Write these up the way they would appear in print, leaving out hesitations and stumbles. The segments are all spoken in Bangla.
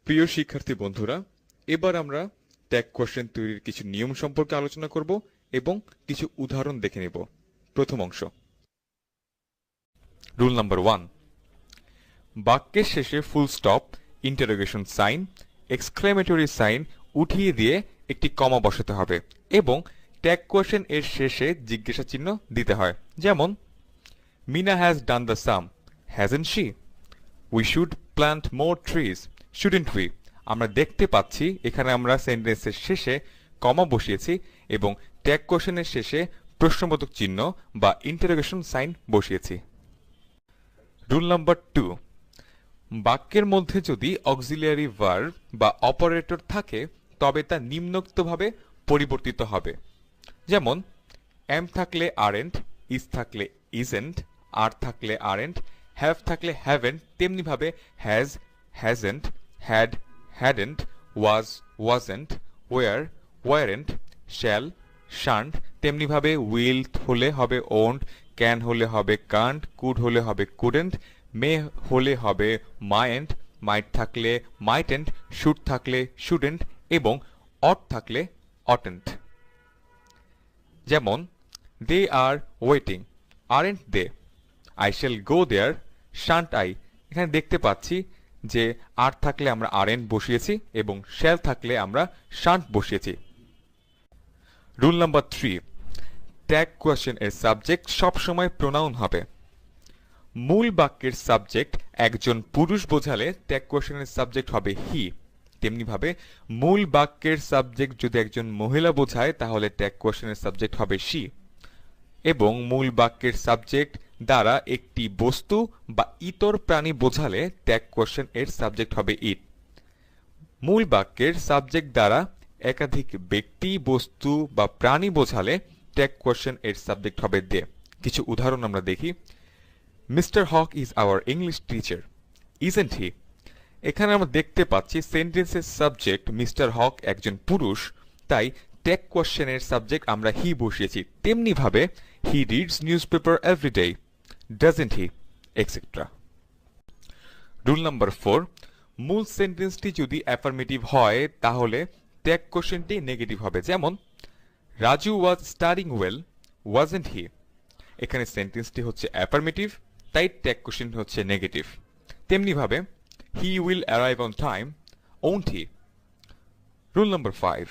প্রিয় শিক্ষার্থী বন্ধুরা, এবার আমরা ট্যাগ কোশ্চেন তৈরির কিছু নিয়ম সম্পর্কে আলোচনা করব এবং কিছু উদাহরণ দেখে নেব। প্রথম অংশ, রুল নাম্বার 1, বাক্যের শেষে full stop, interrogation sign, exclamatory sign উঠিয়ে দিয়ে একটি কমা বসাতে হবে এবং ট্যাগ কোশ্চেন এর শেষে জিজ্ঞাসা চিহ্ন দিতে হয়। যেমন, Meena has done the sum, hasn't she? We should plant more trees, shouldn't we? আমরা দেখতে পাচ্ছি এখানে আমরা সেন্টেন্সের শেষে কমা বসিয়েছি এবং ট্যাগ কোশ্চেনের শেষে প্রশ্নবোধক চিহ্ন বা ইন্টারোগেশন সাইন বসিয়েছি। রুল নাম্বার 2, বাক্যের মধ্যে যদি অক্সিলিয়ারি ভার্ব বা অপারেটর থাকে তবে তা নিম্নোক্তভাবে পরিবর্তিত হবে। যেমন, এম থাকলে আরেন্ট, ইজ থাকলে ইজেন্ট, আর থাকলে আরেন্ট, হ্যাভ থাকলে হ্যাভেন্ট, তেমনিভাবে has, hasn't, had, hadn't, was, wasn't, were, weren't, shall, shan't, তেমনিভাবে উইল হলে হবে ওন্ট, ক্যান হলে হবে কান্ট, কুড হলে হবে কুডেন্ট, মে হলে হবে মাইন্ট, মাইট থাকলে মাইটেন্ট, শুড থাকলে শুডেন্ট এবং অট থাকলে অটেন্ট। যেমন, they are waiting, aren't they? I shall go there, shan't I? এখানে দেখতে পাচ্ছি যে আর থাকলে আমরা আরেন্ট বসিয়েছি এবং শ্যাল থাকলে আমরা শান্ট বসিয়েছি। রুল নাম্বার 3, ট্যাগ কোয়েশ্চেন এর সাবজেক্ট সবসময় প্রোনাউন হবে। মূল বাক্যের সাবজেক্ট একজন পুরুষ বোঝালে ট্যাগ কোয়েশ্চেনের সাবজেক্ট হবে হি। তেমনিভাবে মূল বাক্যের সাবজেক্ট যদি একজন মহিলা বোঝায় তাহলে ট্যাগ কোয়েশ্চেনের সাবজেক্ট হবে শি এবং মূল বাক্যের সাবজেক্ট দ্বারা একটি বস্তু বা ইতর প্রাণী বোঝালে ট্যাগ কোয়েশ্চেন এর সাবজেক্ট হবে ইট। মূল বাক্যের সাবজেক্ট দ্বারা একাধিক ব্যক্তি, বস্তু বা প্রাণী বোঝালে ট্যাগ কোয়েশ্চেন এর সাবজেক্ট হবে দে। কিছু উদাহরণ আমরা দেখি। Mister Haque is our English teacher, isn't he? এখানে আমরা দেখতে পাচ্ছি সেন্টেন্সের সাবজেক্ট মিস্টার হক একজন পুরুষ, তাই ট্যাগ কোয়েশ্চেনের সাবজেক্ট আমরা হি বসিয়েছি। তেমনিভাবে he reads newspaper every day, doesn't he, etcetera. Rule number 4, মূল সেন্টেন্সটি যদি অ্যাফার্মেটিভ হয় তাহলে ট্যাগ কোয়েশ্চেনটি নেগেটিভ হবে। যেমন, Raju was studying well, wasn't he? এখানে সেন্টেন্সটি হচ্ছে অ্যাফার্মেটিভ, তাই ট্যাগ কোয়েশ্চেন হচ্ছে নেগেটিভ। তেমনিভাবে he will arrive on time, won't he? Rule number 5,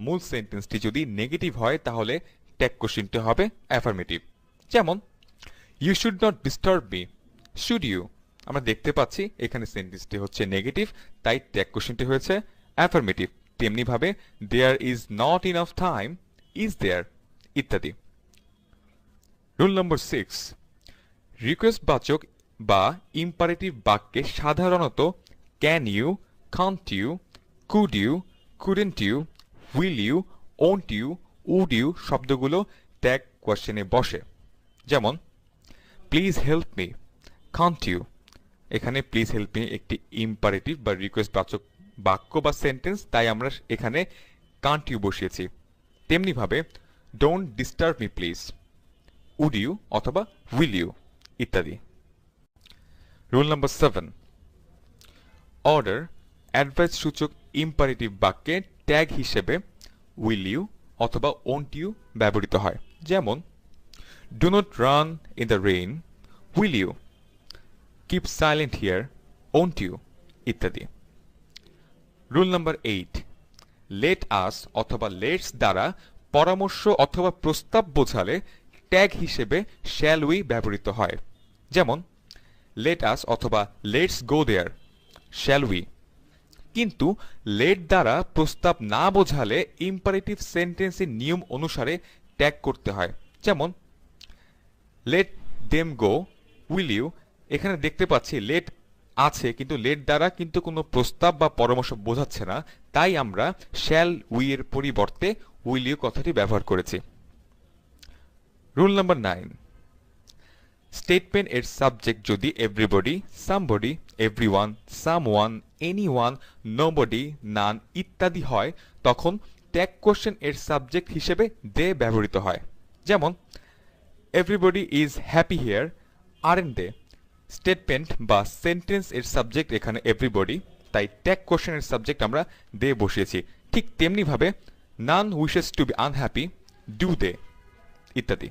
মূল সেন্টেন্সটি যদি নেগেটিভ হয় তাহলে ট্যাগ কোয়েশ্চেনটি হবে অ্যাফার্মেটিভ। যেমন, you should not disturb me, should you? আমরা দেখতে পাচ্ছি এখানে সেন্টেন্সটি হচ্ছে নেগেটিভ, তাই ট্যাগ কোয়েশ্চেনটি হয়েছে অ্যাফার্মেটিভ। তেমনিভাবে there is not enough time, is there, ইত্যাদি। রুল নম্বর 6, রিকোয়েস্ট বাচক বা ইম্পারেটিভ বাক্যে সাধারণত can you, can't you, could you, couldn't you, will you, won't you, would you শব্দগুলো ট্যাগ কোয়েশ্চেনে বসে। যেমন, please help me, can't you? এখানে প্লিজ হেল্প মি একটি ইম্পারেটিভ বা রিকোয়েস্ট বাচক বাক্য বা সেন্টেন্স, তাই আমরা এখানে কান্ট ইউ বসিয়েছি। তেমনিভাবে don't disturb me please, would you অথবা উইল ইউ, ইত্যাদি। রুল নাম্বার 7, অর্ডার অ্যাডভাইস সূচক ইম্পারেটিভ বাক্যে ট্যাগ হিসেবে উইল ইউ অথবা ওন্ট ইউ ব্যবহৃত হয়। যেমন, do not run in the rain, will you? Keep silent here, won't you? ইত্যাদি। রুল নাম্বার 8, লেট আস অথবা লেটস দ্বারা পরামর্শ অথবা প্রস্তাব বোঝালে ট্যাগ হিসেবে শ্যাল উই ব্যবহৃত হয়। যেমন, লেট আস অথবা let's go there, shall we? কিন্তু লেট দ্বারা প্রস্তাব না বোঝালে ইম্পারেটিভ সেন্টেন্সের নিয়ম অনুসারে ট্যাগ করতে হয়। যেমন, let them go, will you? এখানে দেখতে পাচ্ছি লেট আছে কিন্তু লেট দ্বারা কিন্তু কোনো প্রস্তাব বা পরামর্শ বোঝাচ্ছে না, তাই আমরা শ্যাল উই এর পরিবর্তে উইল ইউ কথাটি ব্যবহার করেছি। রুল নাম্বার 9, স্টেটমেন্ট এর সাবজেক্ট যদি everybody, somebody, everyone, someone, anyone, nobody, none ইত্যাদি হয় তখন ট্যাগ কোয়েশ্চেন এর সাবজেক্ট হিসেবে দে ব্যবহৃত হয়। যেমন, everybody is happy here, aren't they? Statement বা সেন্টেন্স এর সাবজেক্ট এখানে এভরিবডি, তাই ট্যাগ কোশ্চেনের সাবজেক্ট আমরা দে বসিয়েছি। ঠিক তেমনিভাবে none wishes to be unhappy, do they ইত্যাদি।